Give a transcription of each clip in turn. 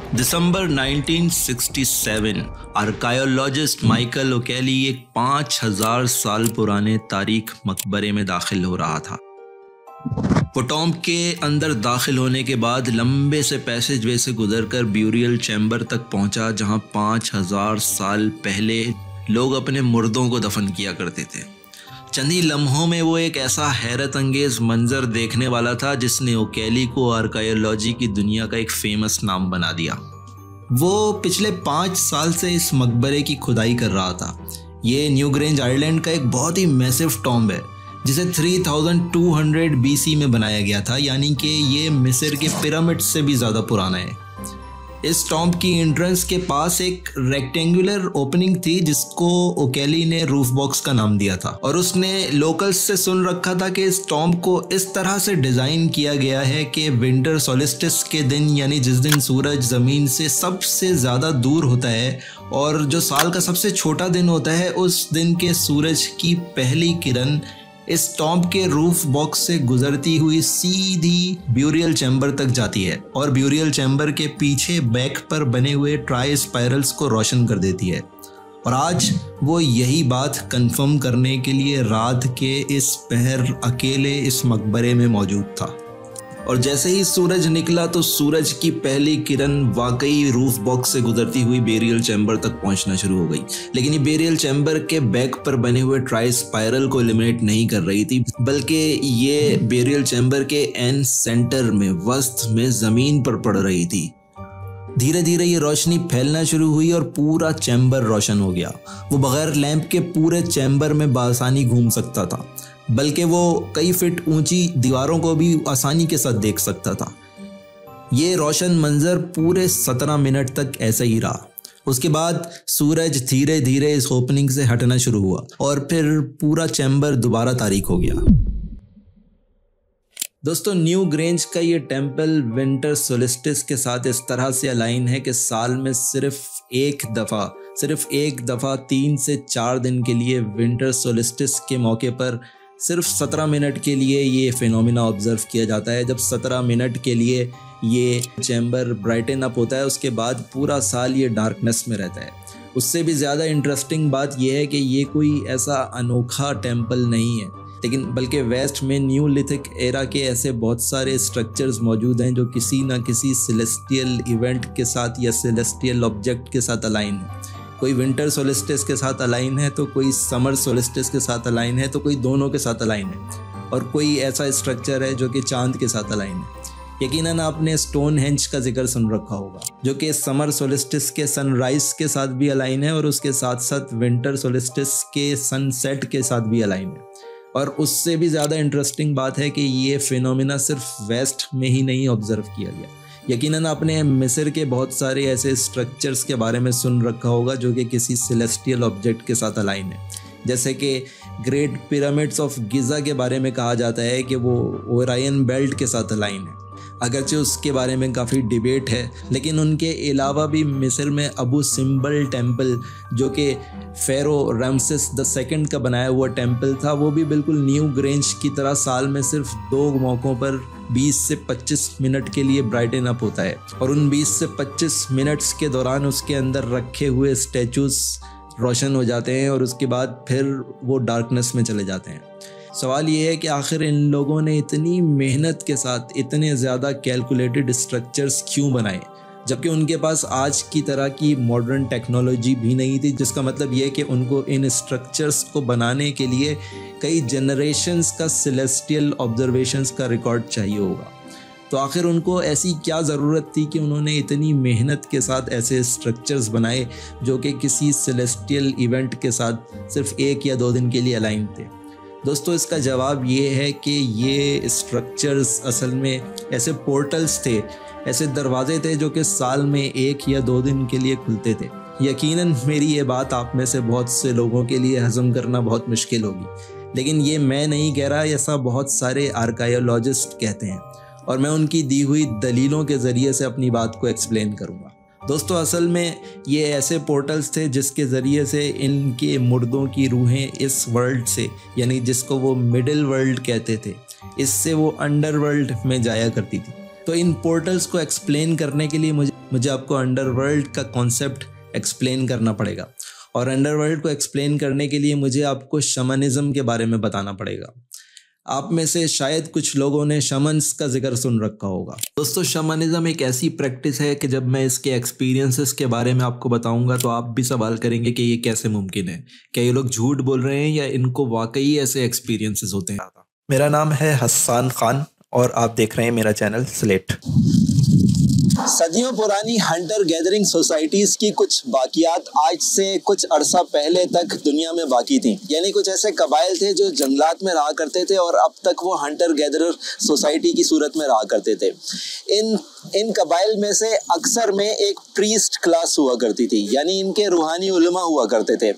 दिसंबर 1967 आर्कायोलॉजिस्ट Michael ओकेली एक 5000 साल पुराने तारीख मकबरे में दाखिल हो रहा था। वो टॉम्ब के अंदर दाखिल होने के बाद लंबे से पैसेजवे से गुजरकर ब्यूरियल चैम्बर तक पहुंचा, जहां 5000 साल पहले लोग अपने मुर्दों को दफन किया करते थे। चंद ही लम्हों में वो एक ऐसा हैरत अंगेज मंजर देखने वाला था जिसने ओकेली को आर्कायोलॉजी की दुनिया का एक फेमस नाम बना दिया। वो पिछले 5 साल से इस मकबरे की खुदाई कर रहा था। ये न्यू ग्रेंज आयरलैंड का एक बहुत ही मैसिव टॉम्ब है जिसे 3200 BC में बनाया गया था, यानी कि ये मिस्र के पिरामिड से भी ज़्यादा पुराना है। इस टॉम्ब की एंट्रेंस के पास एक रेक्टेंगुलर ओपनिंग थी जिसको ओकेली ने रूफ बॉक्स का नाम दिया था, और उसने लोकल्स से सुन रखा था कि इस टॉम्ब को इस तरह से डिज़ाइन किया गया है कि विंटर सोलिस्टिस के दिन, यानी जिस दिन सूरज ज़मीन से सबसे ज़्यादा दूर होता है और जो साल का सबसे छोटा दिन होता है, उस दिन के सूरज की पहली किरण इस टॉम्ब के रूफ बॉक्स से गुजरती हुई सीधी ब्यूरियल चैम्बर तक जाती है और ब्यूरियल चैम्बर के पीछे बैक पर बने हुए ट्राई स्पाइरल्स को रोशन कर देती है। और आज वो यही बात कंफर्म करने के लिए रात के इस पहर अकेले इस मकबरे में मौजूद था। और जैसे ही सूरज निकला तो सूरज की पहली किरण वाकई रूफ बॉक्स से गुजरती हुई बेरियल चैम्बर तक पहुंचना शुरू हो गई। लेकिन ये बेरियल चैम्बर के बैक पर बने हुए ट्राई स्पाइरल को एलिमिनेट नहीं कर रही थी, बल्कि ये बेरियल चैम्बर के एंड सेंटर में वस्त में ज़मीन पर पड़ रही थी। धीरे धीरे ये रोशनी फैलना शुरू हुई और पूरा चैम्बर रोशन हो गया। वो बगैर लैंप के पूरे चैम्बर में बासानी घूम सकता था, बल्कि वो कई फीट ऊंची दीवारों को भी आसानी के साथ देख सकता था। ये रोशन मंजर पूरे 17 मिनट तक ऐसा ही रहा। उसके बाद सूरज धीरे धीरे इस ओपनिंग से हटना शुरू हुआ और फिर पूरा चैम्बर दोबारा तारीक हो गया। दोस्तों, न्यू ग्रेंज का ये टेम्पल विंटर सोलिस्टिस के साथ इस तरह से अलाइन है कि साल में सिर्फ एक दफ़ा 3 से 4 दिन के लिए विंटर सोलिस्टिस के मौके पर सिर्फ 17 मिनट के लिए ये फिनोमिना ऑब्ज़र्व किया जाता है। जब 17 मिनट के लिए ये चैम्बर ब्राइटन अप होता है, उसके बाद पूरा साल ये डार्कनेस में रहता है। उससे भी ज़्यादा इंटरेस्टिंग बात यह है कि ये कोई ऐसा अनोखा टेम्पल नहीं है, लेकिन बल्कि वेस्ट में न्यूलिथिक एरा के ऐसे बहुत सारे स्ट्रक्चर्स मौजूद हैं जो किसी न किसी सेलेस्टियल इवेंट के साथ या सेलेस्टियल ऑब्जेक्ट के साथ अलाइन है। कोई विंटर सोलिस्टिस के साथ अलाइन है, तो कोई समर सोलिस्टिस के साथ अलाइन है, तो कोई दोनों के साथ अलाइन है, और कोई ऐसा स्ट्रक्चर है जो कि चांद के साथ अलाइन है। यकीनन आपने स्टोन हेंज का जिक्र सुन रखा होगा, जो कि समर सोलिस्टिस के सनराइज के साथ भी अलाइन है और उसके साथ साथ विंटर सोलिस्टिस के सनसेट के साथ भी अलाइन है। और उससे भी ज़्यादा इंटरेस्टिंग बात है कि ये फिनोमिना सिर्फ वेस्ट में ही नहीं ऑब्जर्व किया गया। यकीनन आपने मिस्र के बहुत सारे ऐसे स्ट्रक्चर्स के बारे में सुन रखा होगा जो कि किसी सेलेस्टियल ऑब्जेक्ट के साथ अलाइन है। जैसे कि ग्रेट पिरामिड्स ऑफ गिज़ा के बारे में कहा जाता है कि वो ओरायन बेल्ट के साथ अलाइन है। अगरचे उसके बारे में काफ़ी डिबेट है, लेकिन उनके अलावा भी मिस्र में अबू सिम्बल टेम्पल, जो कि फ़ेरो रामसेस II का बनाया हुआ टेम्पल था, वो भी बिल्कुल न्यू ग्रेंज की तरह साल में सिर्फ 2 मौक़ों पर 20 से 25 मिनट के लिए ब्राइटन अप होता है, और उन 20 से 25 मिनट्स के दौरान उसके अंदर रखे हुए स्टैचूज़ रोशन हो जाते हैं और उसके बाद फिर वो डार्कनेस में चले जाते हैं। सवाल ये है कि आखिर इन लोगों ने इतनी मेहनत के साथ इतने ज़्यादा कैलकुलेटेड स्ट्रक्चर्स क्यों बनाए, जबकि उनके पास आज की तरह की मॉडर्न टेक्नोलॉजी भी नहीं थी, जिसका मतलब ये है कि उनको इन स्ट्रक्चर्स को बनाने के लिए कई जनरेशन्स का सेलेस्टियल ऑब्जर्वेशंस का रिकॉर्ड चाहिए होगा। तो आखिर उनको ऐसी क्या ज़रूरत थी कि उन्होंने इतनी मेहनत के साथ ऐसे स्ट्रक्चर्स बनाए जो कि किसी सेलेस्टियल इवेंट के साथ सिर्फ 1 या 2 दिन के लिए अलाइन थे। दोस्तों, इसका जवाब ये है कि ये स्ट्रक्चर्स असल में ऐसे पोर्टल्स थे, ऐसे दरवाजे थे जो कि साल में 1 या 2 दिन के लिए खुलते थे। यकीनन मेरी ये बात आप में से बहुत से लोगों के लिए हज़म करना बहुत मुश्किल होगी, लेकिन ये मैं नहीं कह रहा, ऐसा बहुत सारे आर्कायोलॉजिस्ट कहते हैं, और मैं उनकी दी हुई दलीलों के ज़रिए से अपनी बात को एक्सप्लेन करूँगा। दोस्तों, असल में ये ऐसे पोर्टल्स थे जिसके ज़रिए से इनके मुर्दों की रूहें इस वर्ल्ड से, यानी जिसको वो मिडिल वर्ल्ड कहते थे, इससे वो अंडरवर्ल्ड में जाया करती थी। तो इन पोर्टल्स को एक्सप्लेन करने के लिए मुझे आपको अंडरवर्ल्ड का कॉन्सेप्ट एक्सप्लेन करना पड़ेगा, और अंडरवर्ल्ड को एक्सप्लेन करने के लिए मुझे आपको शमनिज़्म के बारे में बताना पड़ेगा। आप में से शायद कुछ लोगों ने शमन्स का जिक्र सुन रखा होगा। दोस्तों, शमनिज़्म एक ऐसी प्रैक्टिस है कि जब मैं इसके एक्सपीरियंसेस के बारे में आपको बताऊंगा तो आप भी सवाल करेंगे कि ये कैसे मुमकिन है, क्या ये लोग झूठ बोल रहे हैं या इनको वाकई ऐसे एक्सपीरियंसेस होते हैं। मेरा नाम है हसन खान और आप देख रहे हैं मेरा चैनल स्लेट। सदियों पुरानी हंटर गैदरिंग सोसाइटीज की कुछ बाकियात आज से कुछ अरसा पहले तक दुनिया में बाकी थी। यानी कुछ ऐसे कबाइल थे जो जंगलात में रहा करते थे और अब तक वो हंटर गैदरर सोसाइटी की सूरत में रहा करते थे। इन कबाइल में से अक्सर में एक प्रीस्ट क्लास हुआ करती थी, यानी इनके रूहानी उलमा हुआ करते थे।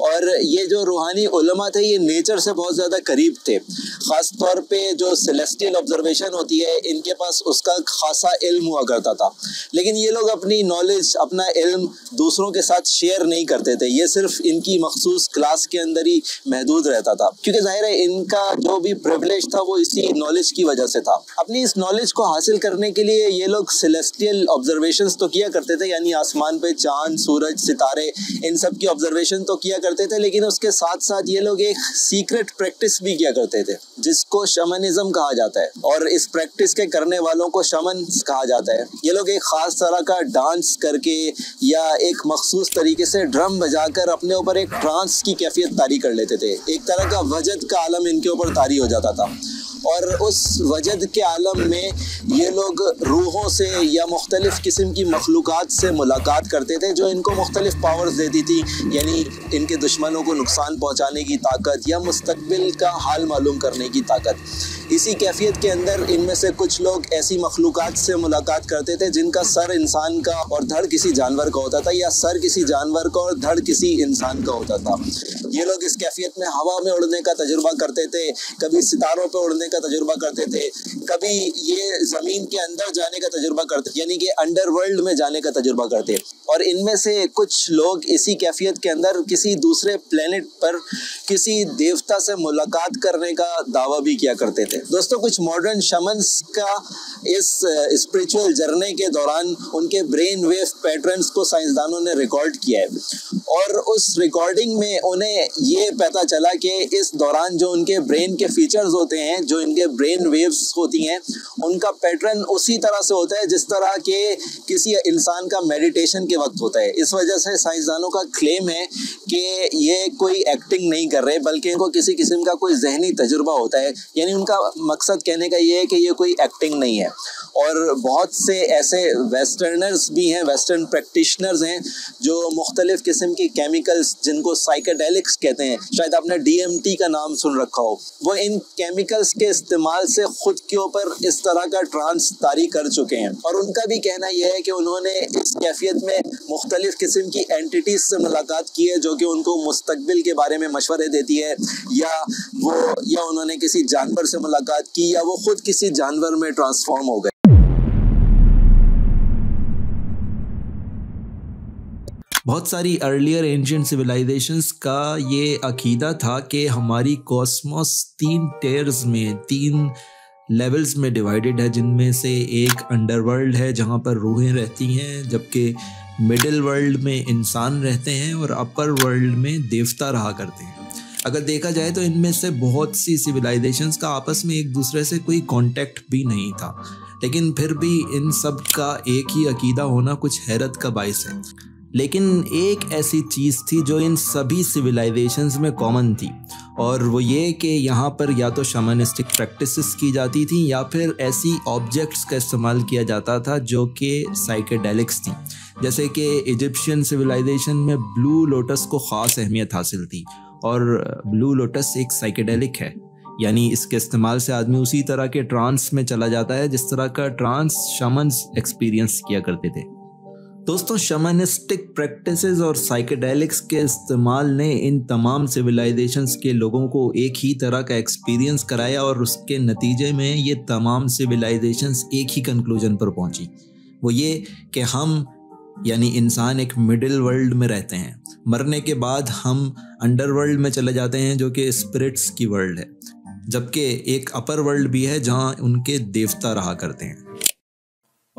और ये जो रूहानी उलमा थे ये नेचर से बहुत ज़्यादा करीब थे। ख़ास तौर पे जो सेलेस्टियल ऑब्जर्वेशन होती है इनके पास उसका खासा इल्म हुआ करता था। लेकिन ये लोग अपनी नॉलेज, अपना इल्म दूसरों के साथ शेयर नहीं करते थे। ये सिर्फ इनकी मखसूस क्लास के अंदर ही महदूद रहता था, क्योंकि जाहिर है इनका जो भी प्रिविलेज था वो इसी नॉलेज की वजह से था। अपनी इस नॉलेज को हासिल करने के लिए ये लोग सेलेस्टियल ऑब्जर्वेशंस तो किया करते थे, यानी आसमान पे चांद, सूरज, सितारे, इन सब की ऑब्जर्वेशन तो किया करते थे। लेकिन उसके साथ साथ ये लोग एक सीक्रेट प्रैक्टिस भी किया करते थे जिसको शमनिज़्म कहा जाता है, और इस प्रैक्टिस के करने वालों को शमन कहा जाता है। ये लोग एक खास तरह का डांस करके या एक मखसूस तरीके से ड्रम बजाकर अपने ऊपर एक ट्रांस की कैफियत तारी कर लेते थे। एक तरह का वजद का आलम इनके ऊपर तारी हो जाता था, और उस वजद के आलम में ये लोग रूहों से या मुख्तलिफ़ किस्म की मखलूक़ात से मुलाकात करते थे जो इनको मुख्तलिफ़ पावर्स देती थी, यानी इनके दुश्मनों को नुकसान पहुँचाने की ताकत या मुस्तकबिल का हाल मालूम करने की ताकत। इसी कैफियत के अंदर इनमें से कुछ लोग ऐसी मखलूक़ात से मुलाकात करते थे जिनका सर इंसान का और धड़ किसी जानवर का होता था, या सर किसी जानवर का और धड़ किसी इंसान का होता था। ये लोग इस कैफियत में हवा में उड़ने का तजुर्बा करते थे, कभी सितारों पे उड़ने का तजुर्बा करते थे, कभी ये ज़मीन के अंदर जाने का तजुर्बा करते, यानी कि अंडरवर्ल्ड में जाने का तजुर्बा करते। और इनमें से कुछ लोग इसी कैफियत के अंदर किसी दूसरे प्लेनेट पर किसी देवता से मुलाकात करने का दावा भी किया करते थे। दोस्तों, कुछ मॉडर्न शमन्स का इस स्पिरिचुअल जर्नी के दौरान उनके ब्रेन वेव पैटर्न्स को साइंसदानों ने रिकॉर्ड किया है, और उस रिकॉर्डिंग में उन्हें ये पता चला कि इस दौरान जो उनके ब्रेन के फीचर्स होते हैं, जो इनके ब्रेन वेव्स होती हैं, उनका पैटर्न उसी तरह से होता है जिस तरह के किसी इंसान का मेडिटेशन के वक्त होता है। इस वजह से साइंसदानों का क्लेम है कि ये कोई एक्टिंग नहीं कर रहे, बल्कि इनको किसी किस्म का कोई जहनी तजुर्बा होता है। यानी उनका मकसद कहने का ये है कि ये कोई एक्टिंग नहीं है। और बहुत से ऐसे वेस्टर्नर्स भी हैं, वेस्टर्न प्रैक्टिशनर्स हैं, जो मुख्तलिफ़ किस्म की केमिकल्स जिनको साइकेडेलिक्स कहते हैं, शायद आपने DMT का नाम सुन रखा हो, वो इन केमिकल्स के इस्तेमाल से ख़ुद के ऊपर इस तरह का ट्रांस तारी कर चुके हैं। और उनका भी कहना यह है कि उन्होंने इस कैफियत में मुख्तलिफ़ किस्म की एंटिटीज़ से मुलाकात की है जो कि उनको मुस्तकबिल के बारे में मशवरे देती है, या उन्होंने किसी जानवर से मुलाकात की, या वो खुद किसी जानवर में ट्रांसफॉर्म हो गए। बहुत सारी अर्लियर एंशिएंट सिविलाइजेशंस का ये अकीदा था कि हमारी कॉस्मोस 3 टेयर्स में, 3 लेवल्स में डिवाइडेड है, जिनमें से एक अंडरवर्ल्ड है जहाँ पर रूहें रहती हैं, जबकि मिडिल वर्ल्ड में इंसान रहते हैं और अपर वर्ल्ड में देवता रहा करते हैं। अगर देखा जाए तो इनमें से बहुत सी सिविलाइजेशंस का आपस में एक दूसरे से कोई कांटेक्ट भी नहीं था, लेकिन फिर भी इन सब का एक ही अकीदा होना कुछ हैरत का बाइस है। लेकिन एक ऐसी चीज़ थी जो इन सभी सिविलाइजेशंस में कॉमन थी, और वो ये कि यहाँ पर या तो शमनिस्टिक प्रैक्टिसेस की जाती थी या फिर ऐसी ऑब्जेक्ट्स का इस्तेमाल किया जाता था जो कि साइकेडेलिक्स थी। जैसे कि इजिप्शियन सिविलाइजेशन में ब्लू लोटस को ख़ास अहमियत हासिल थी, और ब्लू लोटस एक साइकेडेलिक है, यानी इसके इस्तेमाल से आदमी उसी तरह के ट्रांस में चला जाता है जिस तरह का ट्रांस शमन्स एक्सपीरियंस किया करते थे। दोस्तों, शमनिस्टिक प्रैक्टिसेस और साइकेडेलिक्स के इस्तेमाल ने इन तमाम सिविलाइजेशंस के लोगों को एक ही तरह का एक्सपीरियंस कराया, और उसके नतीजे में ये तमाम सिविलाइजेशंस एक ही कंक्लूजन पर पहुंची। वो ये कि हम यानी इंसान एक मिडिल वर्ल्ड में रहते हैं, मरने के बाद हम अंडरवर्ल्ड में चले जाते हैं जो कि स्पिरिट्स की वर्ल्ड है, जबकि एक अपर वर्ल्ड भी है जहाँ उनके देवता रहा करते हैं।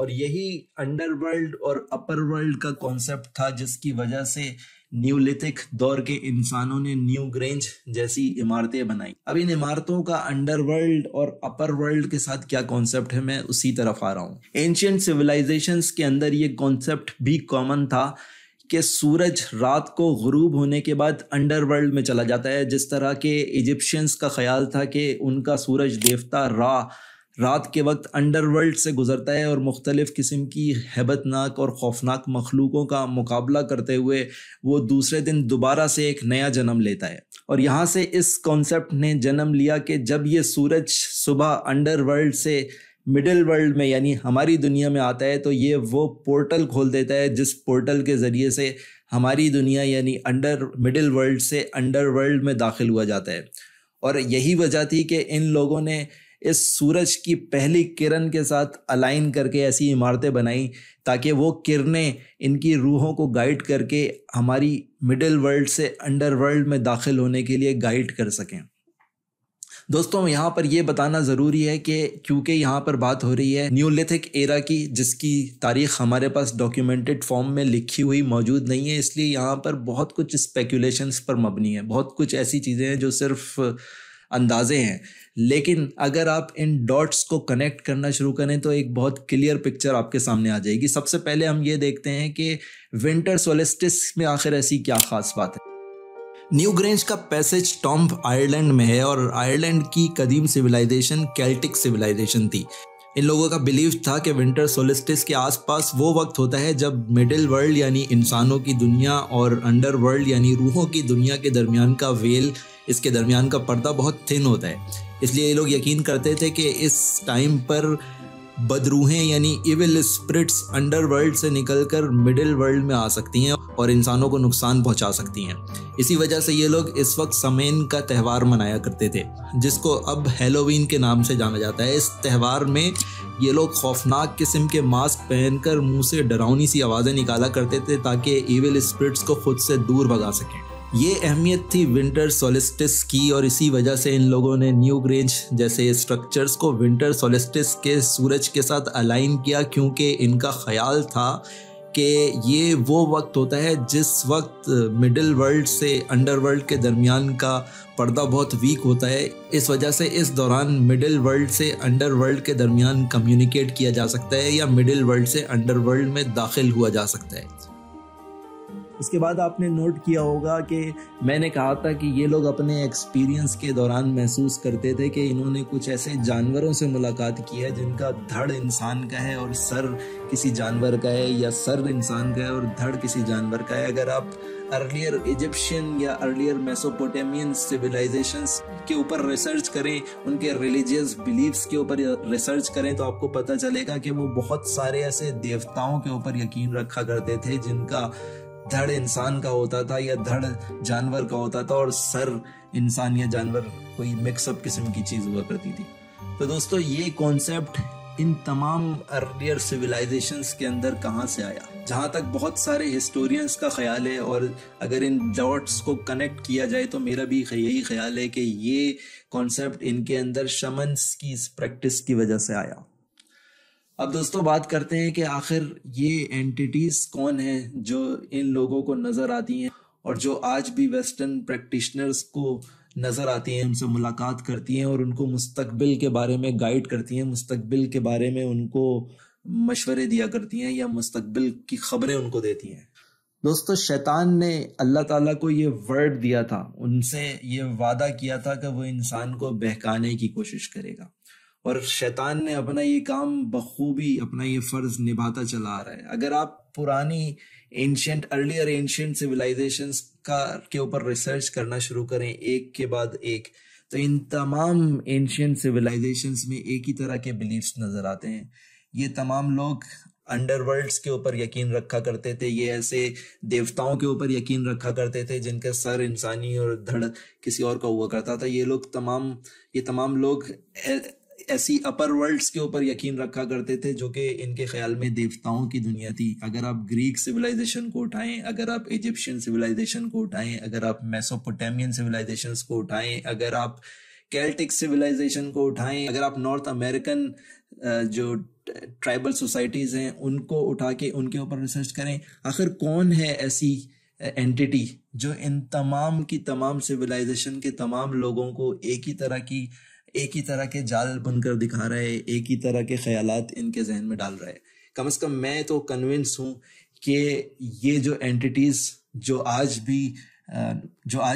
और यही अंडरवर्ल्ड और अपर वर्ल्ड का कॉन्सेप्ट था जिसकी वजह से न्यूलिथिक दौर के इंसानों ने न्यू ग्रेंज जैसी इमारतें बनाई। अब इन इमारतों का अंडरवर्ल्ड और अपर वर्ल्ड के साथ क्या कॉन्सेप्ट है, मैं उसी तरफ आ रहा हूँ। एंशिएंट सिविलाइजेशंस के अंदर ये कॉन्सेप्ट भी कॉमन था कि सूरज रात को गुरूब होने के बाद अंडरवर्ल्ड में चला जाता है। जिस तरह के इजिप्शियंस का ख्याल था कि उनका सूरज देवता रात के वक्त अंडरवर्ल्ड से गुजरता है और मुख्तलिफ किस्म की हैबतनाक और खौफनाक मखलूकों का मुकाबला करते हुए वो दूसरे दिन दोबारा से एक नया जन्म लेता है। और यहाँ से इस कॉन्सेप्ट ने जन्म लिया कि जब ये सूरज सुबह अंडरवर्ल्ड से मिडिल वर्ल्ड में यानी हमारी दुनिया में आता है तो ये वो पोर्टल खोल देता है जिस पोर्टल के ज़रिए से हमारी दुनिया यानी मिडिल वर्ल्ड से अंडरवर्ल्ड में दाखिल हुआ जाता है। और यही वजह थी कि इन लोगों ने इस सूरज की पहली किरण के साथ अलाइन करके ऐसी इमारतें बनाई ताकि वो किरणें इनकी रूहों को गाइड करके हमारी मिडिल वर्ल्ड से अंडरवर्ल्ड में दाखिल होने के लिए गाइड कर सकें। दोस्तों, यहाँ पर यह बताना ज़रूरी है कि क्योंकि यहाँ पर बात हो रही है न्यूलिथिक एरा की, जिसकी तारीख़ हमारे पास डॉक्यूमेंटेड फॉर्म में लिखी हुई मौजूद नहीं है, इसलिए यहाँ पर बहुत कुछ स्पेकुलेशंस पर मबनी है। बहुत कुछ ऐसी चीज़ें हैं जो सिर्फ अंदाजे हैं, लेकिन अगर आप इन डॉट्स को कनेक्ट करना शुरू करें तो एक बहुत क्लियर पिक्चर आपके सामने आ जाएगी। सबसे पहले हम ये देखते हैं कि विंटर सोलिस्टिस में आखिर ऐसी क्या खास बात है। न्यू ग्रेंज का पैसेज टॉम्ब आयरलैंड में है और आयरलैंड की कदीम सिविलाइजेशन केल्टिक सिविलाइजेशन थी। इन लोगों का बिलीव था कि विंटर सोलिस्टिस के आसपास वो वक्त होता है जब मिडिल वर्ल्ड यानी इंसानों की दुनिया और अंडर वर्ल्ड यानी रूहों की दुनिया के दरमियान का वेल, इसके दरमियान का पर्दा बहुत थिन होता है। इसलिए ये लोग यकीन करते थे कि इस टाइम पर बदरूहें यानी इविल स्पिरिट्स अंडरवर्ल्ड से निकलकर मिडिल वर्ल्ड में आ सकती हैं और इंसानों को नुकसान पहुंचा सकती हैं। इसी वजह से ये लोग इस वक्त समेन का त्यौहार मनाया करते थे, जिसको अब हैलोवीन के नाम से जाना जाता है। इस त्यौहार में ये लोग खौफनाक किस्म के मास्क पहनकर मुंह से डरावनी सी आवाज़ें निकाला करते थे ताकि इविल स्पिरिट्स को खुद से दूर भगा सकें। ये अहमियत थी विंटर सोलिस्टिस की और इसी वजह से इन लोगों ने न्यू ग्रेंज जैसे स्ट्रक्चर्स को विंटर सोलिस्टिस के सूरज के साथ अलाइन किया, क्योंकि इनका ख्याल था कि ये वो वक्त होता है जिस वक्त मिडिल वर्ल्ड से अंडरवर्ल्ड के दरमियान का पर्दा बहुत वीक होता है। इस वजह से इस दौरान मिडिल वर्ल्ड से अंडरवर्ल्ड के दरमियान कम्युनिकेट किया जा सकता है या मिडिल वर्ल्ड से अंडरवर्ल्ड में दाखिल हुआ जा सकता है। इसके बाद आपने नोट किया होगा कि मैंने कहा था कि ये लोग अपने एक्सपीरियंस के दौरान महसूस करते थे कि इन्होंने कुछ ऐसे जानवरों से मुलाकात की है जिनका धड़ इंसान का है और सर किसी जानवर का है, या सर इंसान का है और धड़ किसी जानवर का है। अगर आप अर्लियर इजिप्शियन या अर्लियर मेसोपोटामियन सिविलाइजेशंस के ऊपर रिसर्च करें, उनके रिलीजियस बिलीव्स के ऊपर रिसर्च करें, तो आपको पता चलेगा कि वो बहुत सारे ऐसे देवताओं के ऊपर यकीन रखा करते थे जिनका धड़ इंसान का होता था या धड़ जानवर का होता था और सर इंसान या जानवर कोई मिक्सअप किस्म की चीज हुआ करती थी। तो दोस्तों, ये कॉन्सेप्ट इन तमाम अर्लियर सिविलाइजेशंस के अंदर कहाँ से आया? जहाँ तक बहुत सारे हिस्टोरियंस का ख्याल है और अगर इन डॉट्स को कनेक्ट किया जाए तो मेरा भी यही ख्याल है कि ये कॉन्सेप्ट इनके अंदर शमन्स की इस प्रैक्टिस की वजह से आया। अब दोस्तों, बात करते हैं कि आखिर ये एंटिटीज कौन हैं जो इन लोगों को नज़र आती हैं और जो आज भी वेस्टर्न प्रैक्टिशनर्स को नज़र आती हैं, उनसे मुलाकात करती हैं और उनको मुस्तकबिल के बारे में गाइड करती हैं, मुस्तकबिल के बारे में उनको मशवरे दिया करती हैं या मुस्तकबिल की खबरें उनको देती हैं। दोस्तों, शैतान ने अल्लाह ताला को ये वर्ड दिया था, उनसे ये वादा किया था कि वो इंसान को बहकाने की कोशिश करेगा और शैतान ने अपना ये काम बखूबी, अपना ये फर्ज निभाता चला आ रहा है। अगर आप पुरानी अर्लियर एंशिएंट सिविलाइजेशंस के ऊपर रिसर्च करना शुरू करें एक के बाद एक, तो इन तमाम एंशिएंट सिविलाइजेशंस में एक ही तरह के बिलीफ्स नजर आते हैं। ये तमाम लोग अंडरवर्ल्ड्स के ऊपर यकीन रखा करते थे, ये ऐसे देवताओं के ऊपर यकीन रखा करते थे जिनका सर इंसानी और धड़ किसी और का हुआ करता था। ये तमाम लोग ऐसी अपर वर्ल्ड्स के ऊपर यकीन रखा करते थे जो कि इनके ख्याल में देवताओं की दुनिया थी। अगर आप ग्रीक सिविलाइजेशन को उठाएं, अगर आप इजिप्शियन सिविलाइजेशन को उठाएं, अगर आप मेसोपोटामियन सिविलाइजेशन को उठाएं, अगर आप केल्टिक सिविलाइजेशन को उठाएं, अगर आप नॉर्थ अमेरिकन जो ट्राइबल सोसाइटीज़ हैं उनको उठा के उनके ऊपर रिसर्च करें। आखिर कौन है ऐसी एंटिटी जो इन तमाम की तमाम सिविलाइजेशन के तमाम लोगों को एक ही तरह के जाल बुनकर दिखा रहा है, एक ही तरह के ख्यालात इनके जहन में डाल रहा है। कम से कम मैं तो कन्विंस हूँ कि ये जो एंटिटीज़ जो आज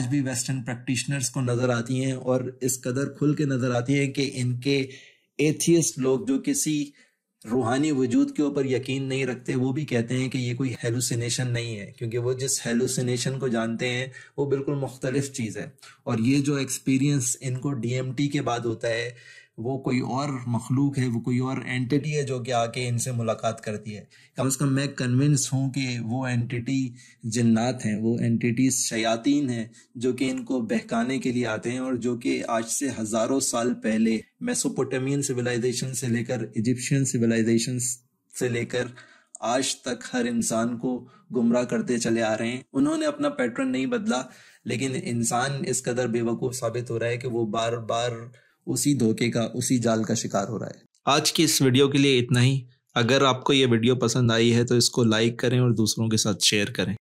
भी वेस्टर्न प्रैक्टिशनर्स को नज़र आती हैं और इस कदर खुल के नज़र आती हैं कि इनके एथियस्ट लोग जो किसी रूहानी वजूद के ऊपर यकीन नहीं रखते, वो भी कहते हैं कि ये कोई हेलुसिनेशन नहीं है, क्योंकि वो जिस हेलुसिनेशन को जानते हैं वो बिल्कुल मुख्तलिफ चीज़ है। और ये जो एक्सपीरियंस इनको DMT के बाद होता है वो कोई और मखलूक है, वो कोई और एंटिटी है जो कि आके इनसे मुलाकात करती है। कम से कम मैं कन्विंस हूँ कि वो एंटिटी जिन्नात हैं, वो एंटिटीज शयातीन हैं जो कि इनको बहकाने के लिए आते हैं और जो कि आज से हज़ारों साल पहले मेसोपोटामियन सिविलाइजेशन से लेकर इजिप्शियन सिविलाइजेशन से लेकर आज तक हर इंसान को गुमराह करते चले आ रहे हैं। उन्होंने अपना पैटर्न नहीं बदला, लेकिन इंसान इस कदर बेवकूफ़ साबित हो रहा है कि वो बार बार उसी धोखे का, उसी जाल का शिकार हो रहा है। आज की इस वीडियो के लिए इतना ही। अगर आपको ये वीडियो पसंद आई है तो इसको लाइक करें और दूसरों के साथ शेयर करें।